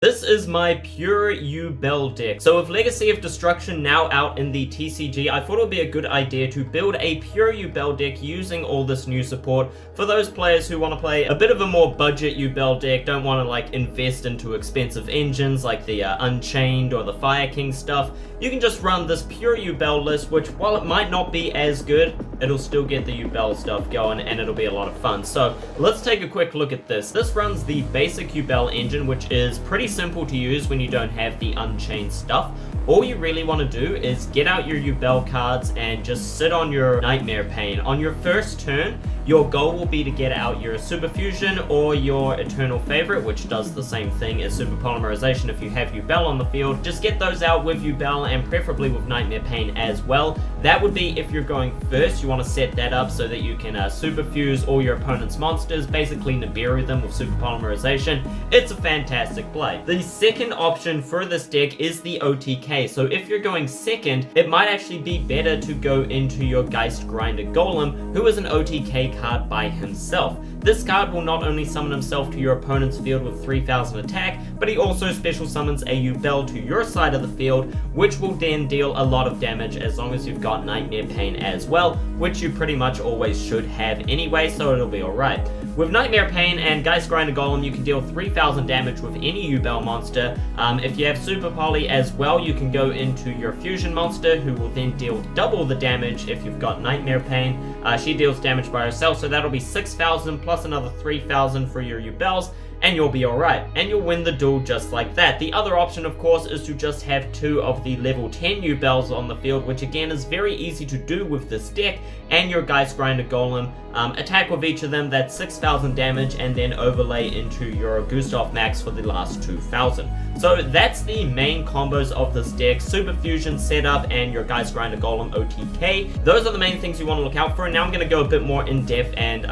This is my Pure Yubel deck. So with Legacy of Destruction now out in the TCG, I thought it would be a good idea to build a Pure Yubel deck using all this new support for those players who want to play a bit of a more budget Yubel deck, don't want to like invest into expensive engines like the Unchained or the Fire King stuff. You can just run this Pure Yubel list, which while it might not be as good, it'll still get the Yubel stuff going and it'll be a lot of fun. So let's take a quick look at this. This runs the basic Yubel engine, which is pretty simple to use when you don't have the Unchained stuff. All you really want to do is get out your Yubel cards and just sit on your Nightmare Pain. On your first turn, your goal will be to get out your Super Fusion or your Eternal Favorite, which does the same thing as Super Polymerization if you have Yubel on the field. Just get those out with Yubel and preferably with Nightmare Pain as well. That would be if you're going first. You want to set that up so that you can Super Fuse all your opponent's monsters, basically Nibiru them with Super Polymerization. It's a fantastic play. The second option for this deck is the OTK. So if you're going second, it might actually be better to go into your Geist Grinder Golem, who is an OTK card by himself. This card will not only summon himself to your opponent's field with 3000 attack, but he also special summons a Yubel to your side of the field, which will then deal a lot of damage as long as you've got Nightmare Pain as well, which you pretty much always should have anyway, so it'll be alright. With Nightmare Pain and Geist Grinder Golem, you can deal 3000 damage with any Yubel monster. If you have Super Poly as well, you can go into your Fusion monster, who will then deal double the damage if you've got Nightmare Pain. She deals damage by herself, so that'll be 6000 plus another 3000 for your Yubels, and you'll be alright, and you'll win the duel just like that. The other option, of course, is to just have 2 of the level 10 Yubels on the field, which again is very easy to do with this deck, and your Geist Grinder Golem. Attack with each of them, that's 6000 damage, and then overlay into your Gustav Max for the last 2000. So that's the main combos of this deck: Super Fusion setup and your Geist Grinder Golem OTK. Those are the main things you want to look out for, and now I'm going to go a bit more in depth and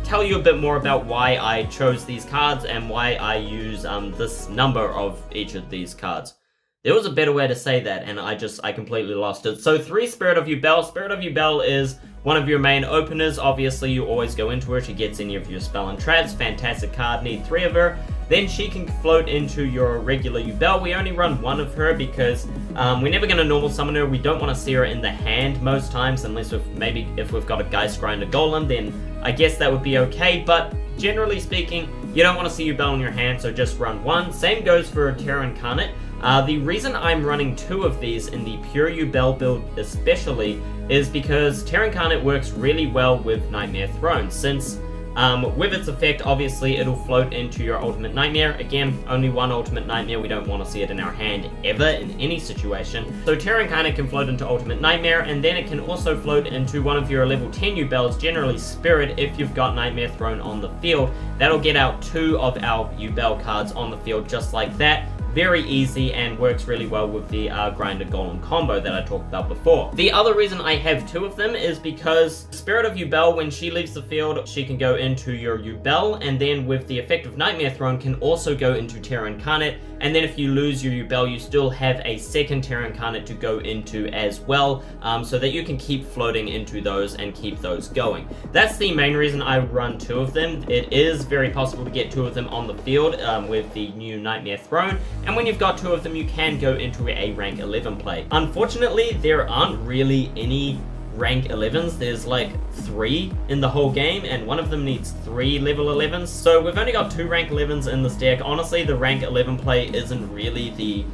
tell you a bit more about why I chose these cards and why I use this number of each of these cards. There was a better way to say that, and I completely lost it. So 3 Spirit of Yubel. Spirit of Yubel is one of your main openers. Obviously, you always go into her. She gets any of your spell and traps. Fantastic card. Need 3 of her. Then she can float into your regular Yubel. We only run 1 of her because we're never going to normal summon her. We don't want to see her in the hand most times, unless if we've got a Geist Grinder Golem, then I guess that would be okay. But generally speaking, you don't want to see Yubel in your hand, so just run 1. Same goes for Terra Incarnate. The reason I'm running 2 of these in the Pure Yubel build especially is because Terra Incarnate works really well with Nightmare Throne, since with its effect, obviously, it'll float into your Ultimate Nightmare. Again, only 1 Ultimate Nightmare. We don't want to see it in our hand ever in any situation. So Terra Incarnate can float into Ultimate Nightmare, and then it can also float into one of your level 10 Yubels, generally Spirit, if you've got Nightmare Throne on the field. That'll get out 2 of our Yubel cards on the field just like that. Very easy and works really well with the Grinder Golem combo that I talked about before. The other reason I have 2 of them is because Spirit of Yubel, when she leaves the field, she can go into your Yubel, and then with the effect of Nightmare Throne can also go into Terra Incarnate, and then if you lose your Yubel, you still have a second Terra Incarnate to go into as well, so that you can keep floating into those and keep those going. That's the main reason I run 2 of them. It is very possible to get 2 of them on the field with the new Nightmare Throne, and when you've got 2 of them, you can go into a rank 11 play. Unfortunately, there aren't really any rank 11s. There's like 3 in the whole game, and one of them needs 3 level 11s. So we've only got 2 rank 11s in this deck. Honestly, the rank 11 play isn't really the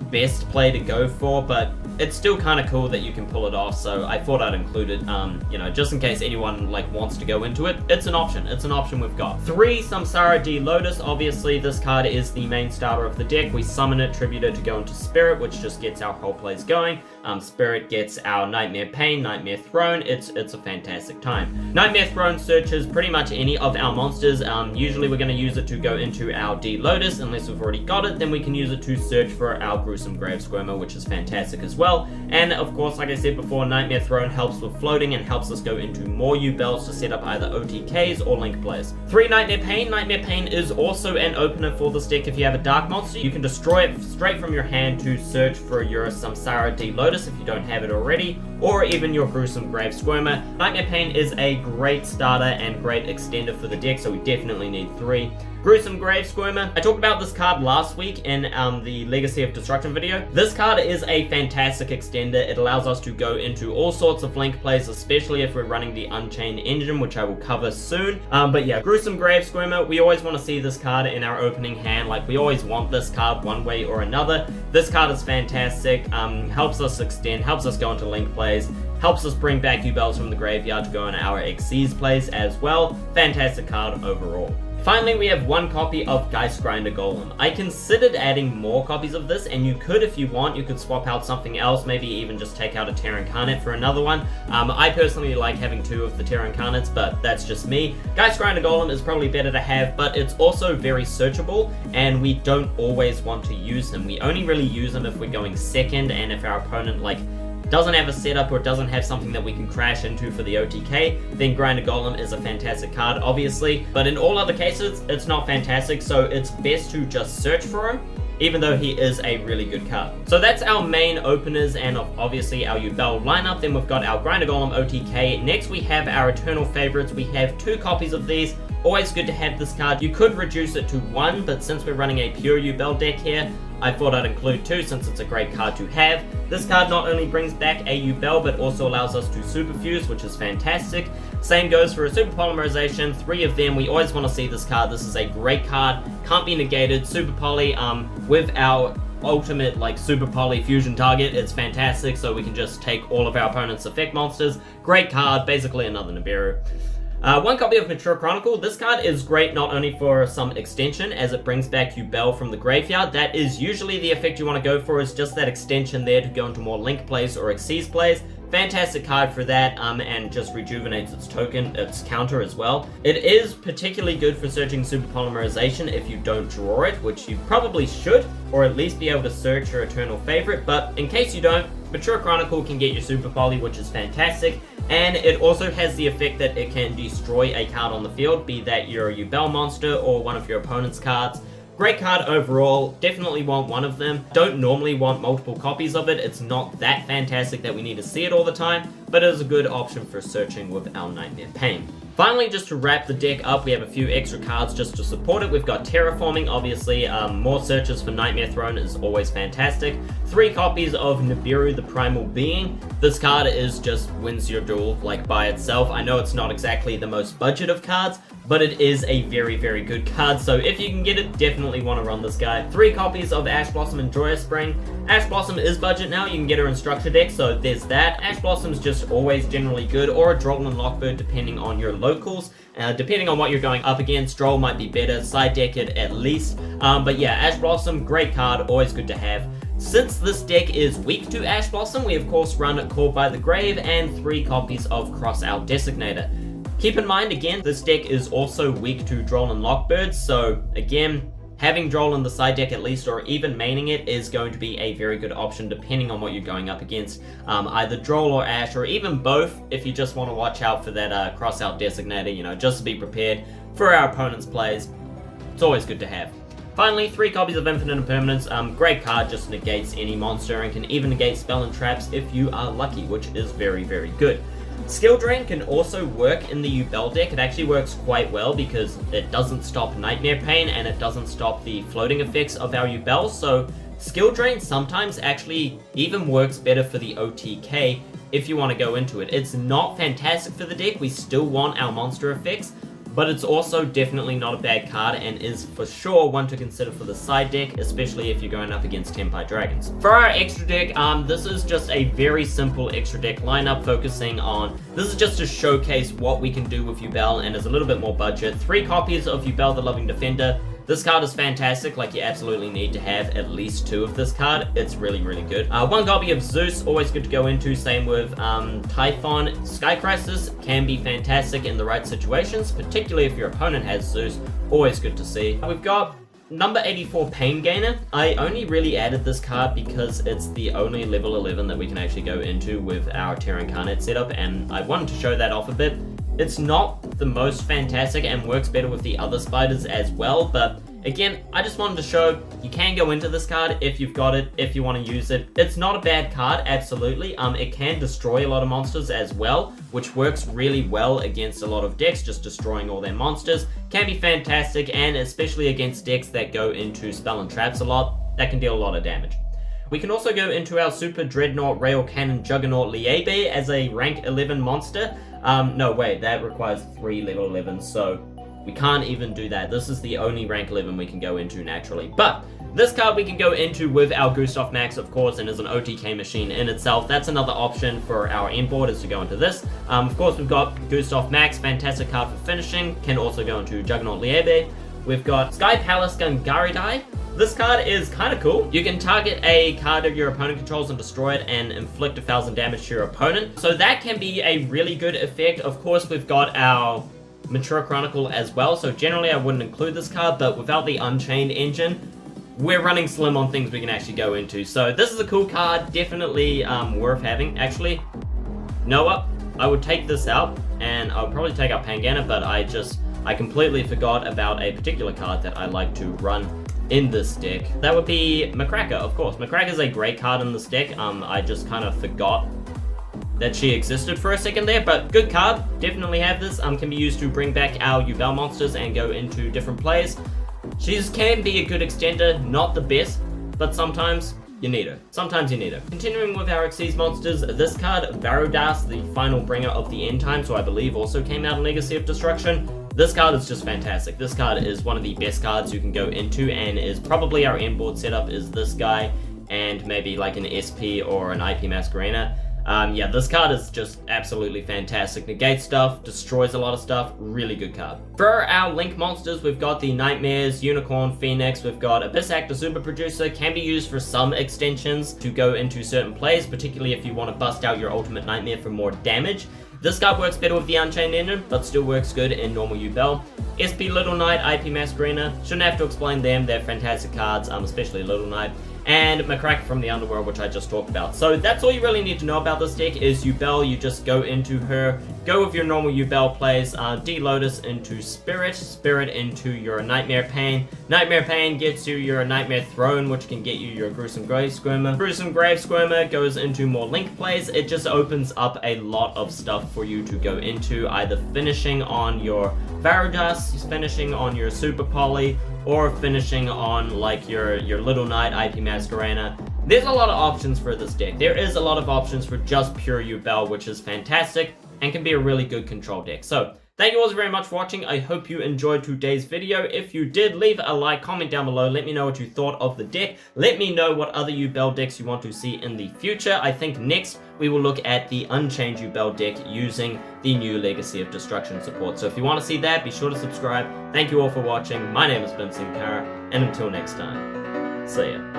best play to go for, but it's still kind of cool that you can pull it off, so I thought I'd include it, you know, just in case anyone like wants to go into it. It's an option we've got. 3 Samsara D Lotus. Obviously this card is the main starter of the deck. We summon it, tribute it to go into Spirit, which just gets our whole plays going. Spirit gets our Nightmare Pain, Nightmare Throne. It's a fantastic time. Nightmare Throne searches pretty much any of our monsters. Usually we're going to use it to go into our D Lotus. Unless we've already got it, then we can use it to search for our Gruesome Grave Squirmer, which is fantastic as well. And of course, like I said before, Nightmare Throne helps with floating and helps us go into more Yubels to set up either OTKs or link plays. 3 Nightmare Pain. Nightmare Pain is also an opener for this deck. If you have a dark monster, you can destroy it straight from your hand to search for your Samsara D Lotus if you don't have it already, or even your Gruesome Grave Squirmer. Nightmare Pain is a great starter and great extender for the deck, so we definitely need 3. Gruesome Grave Squirmer. I talked about this card last week in the Legacy of Destruction video. This card is a fantastic extender. It allows us to go into all sorts of link plays, especially if we're running the Unchained engine, which I will cover soon. But yeah, Gruesome Grave Squirmer, we always want to see this card in our opening hand. Like, we always want this card one way or another. This card is fantastic. Helps us extend, helps us go into link plays, helps us bring back Yubels from the graveyard to go in our Xyz plays as well. Fantastic card overall. Finally, we have 1 copy of Geist Grinder Golem. I considered adding more copies of this, and you could, if you want, you could swap out something else, maybe even just take out a Terra Incarnate for another one. I personally like having 2 of the Terra Incarnates, but that's just me. Geist Grinder Golem is probably better to have, but it's also very searchable, and we don't always want to use him. We only really use him if we're going second, and if our opponent, like, doesn't have a setup or doesn't have something that we can crash into for the OTK, then Grinder Golem is a fantastic card, obviously. But in all other cases, it's not fantastic, so it's best to just search for him, even though he is a really good card. So that's our main openers and obviously our Yubel lineup. Then we've got our Grinder Golem OTK. Next we have our Eternal Favorites. We have 2 copies of these. Always good to have this card. You could reduce it to 1, but since we're running a Pure Yubel deck here, I thought I'd include 2 since it's a great card to have. This card not only brings back a Yubel, but also allows us to Super Fuse, which is fantastic. Same goes for a Super Polymerization, 3 of them. We always want to see this card. This is a great card, can't be negated. Super Poly, with our ultimate like Super Poly fusion target, it's fantastic, so we can just take all of our opponent's effect monsters. Great card, basically another Nibiru. 1 copy of Mature Chronicle. This card is great not only for some extension, as it brings back Yubel from the graveyard. That is usually the effect you want to go for, is just that extension there to go into more link plays or Xyz plays. Fantastic card for that, and just rejuvenates its token, its counter as well. It is particularly good for searching Super Polymerization if you don't draw it, which you probably should, or at least be able to search your Eternal Favorite, but in case you don't, Mature Chronicle can get your Super Poly, which is fantastic, and it also has the effect that it can destroy a card on the field, be that your Yubel monster or one of your opponent's cards. Great card overall, definitely want 1 of them. Don't normally want multiple copies of it, it's not that fantastic that we need to see it all the time, but it is a good option for searching with our Nightmare Pain. Finally, just to wrap the deck up, we have a few extra cards just to support it. We've got Terraforming, obviously. More searches for Nightmare Throne is always fantastic. 3 copies of Nibiru, the Primal Being. This card is just wins your duel, like, by itself. I know it's not exactly the most budget of cards, but it is a very, very good card, so if you can get it, definitely want to run this guy. 3 copies of Ash Blossom and Joyous Spring. Ash Blossom is budget now, you can get her in structure deck, so there's that. Ash Blossom's just always generally good, or a Droll and Lockbird depending on your locals. Depending on what you're going up against, Droll might be better, side deck it at least. But yeah, Ash Blossom, great card, always good to have. Since this deck is weak to Ash Blossom, we of course run Called by the Grave and 3 copies of Crossout Designator. Keep in mind, again, this deck is also weak to Droll and Lockbird, so again, having Droll in the side deck at least, or even maining it, is going to be a very good option depending on what you're going up against. Either Droll or Ash, or even both, if you just want to watch out for that Crossout Designator, you know, just to be prepared for our opponent's plays. It's always good to have. Finally, 3 copies of Infinite Impermanence. Great card, just negates any monster and can even negate spell and traps if you are lucky, which is very, very good. Skill Drain can also work in the Yubel deck. It actually works quite well because it doesn't stop Nightmare Pain and it doesn't stop the floating effects of our Yubel, so Skill Drain sometimes actually even works better for the OTK if you want to go into it. It's not fantastic for the deck, we still want our monster effects, but it's also definitely not a bad card and is for sure one to consider for the side deck, especially if you're going up against Tempai Dragons. For our extra deck, this is just a very simple extra deck lineup focusing on, this is just to showcase what we can do with Yubel and is a little bit more budget. 3 copies of Yubel the Loving Defender. This card is fantastic, like you absolutely need to have at least 2 of this card. It's really, really good. 1 copy of Zeus, always good to go into. Same with Typhon. Sky Crisis can be fantastic in the right situations, particularly if your opponent has Zeus. Always good to see. We've got number 84 Pain Gainer. I only really added this card because it's the only level 11 that we can actually go into with our Terra Incarnate setup, and I wanted to show that off a bit. It's not the most fantastic and works better with the other spiders as well, but Again, I just wanted to show you can go into this card if you've got it, if you want to use it. It's not a bad card, absolutely. It can destroy a lot of monsters as well, which works really well against a lot of decks, just destroying all their monsters. Can be fantastic, and especially against decks that go into spell and traps a lot, that can deal a lot of damage. We can also go into our Super Dreadnought Rail Cannon Juggernaut Liebe as a rank 11 monster. No, wait, that requires 3 level 11s, so we can't even do that. This is the only rank 11 we can go into naturally. But this card we can go into with our Gustav Max, of course, and is an OTK machine in itself. That's another option for our end board, is to go into this. Of course, we've got Gustav Max, fantastic card for finishing. Can also go into Juggernaut Liebe. We've got Sky Palace Gangaridai. This card is kind of cool. You can target a card of your opponent controls and destroy it and inflict 1,000 damage to your opponent. So that can be a really good effect. Of course, we've got our Mature Chronicle as well, so generally I wouldn't include this card, but without the Unchained engine, we're running slim on things we can actually go into. So this is a cool card, definitely worth having. Actually, Noah, I would take this out, and I would probably take out Pangana, but I completely forgot about a particular card that I like to run in this deck. That would be Macracker, of course. Macracker is a great card in this deck. I just kind of forgot that she existed for a second there, but good card. Definitely have this. Can be used to bring back our Yubel monsters and go into different plays. She can be a good extender, not the best, but sometimes you need her. Sometimes you need her. Continuing with our Xyz monsters, this card, Varudas, the final bringer of the end time, so I believe also came out in Legacy of Destruction. This card is just fantastic. This card is one of the best cards you can go into, and is probably our end board setup is this guy, and maybe like an SP or an IP Masquerena. Yeah, this card is just absolutely fantastic. Negates stuff, destroys a lot of stuff, really good card. For our Link monsters, we've got the Nightmares, Unicorn, Phoenix, we've got Abyss Actor Super Producer, can be used for some extensions to go into certain plays, particularly if you want to bust out your Ultimate Nightmare for more damage. This card works better with the Unchained engine, but still works good in normal Yubel. SP Little Knight, IP Masquerena, shouldn't have to explain them, they're fantastic cards, especially Little Knight. And Macracker from the Underworld, which I just talked about. So that's all you really need to know about this deck is Yubel. You just go into her, go with your normal Yubel plays, D-Lotus into Spirit, Spirit into your Nightmare Pain. Nightmare Pain gets you your Nightmare Throne, which can get you your Gruesome Grave Squirmer. Gruesome Grave Squirmer goes into more Link plays. It just opens up a lot of stuff for you to go into, either finishing on your Varudas, finishing on your Super Poly, or finishing on like your Little Knight, IP Masquerena. There's a lot of options for this deck. There is a lot of options for just pure Yubel, which is fantastic and can be a really good control deck. So thank you all very much for watching. I hope you enjoyed today's video. If you did, leave a like, comment down below. Let me know what you thought of the deck. Let me know what other Yubel decks you want to see in the future. I think next we will look at the Unchained Yubel deck using the new Legacy of Destruction support. So if you want to see that, be sure to subscribe. Thank you all for watching. My name is Ben Sinkara, and until next time, see ya.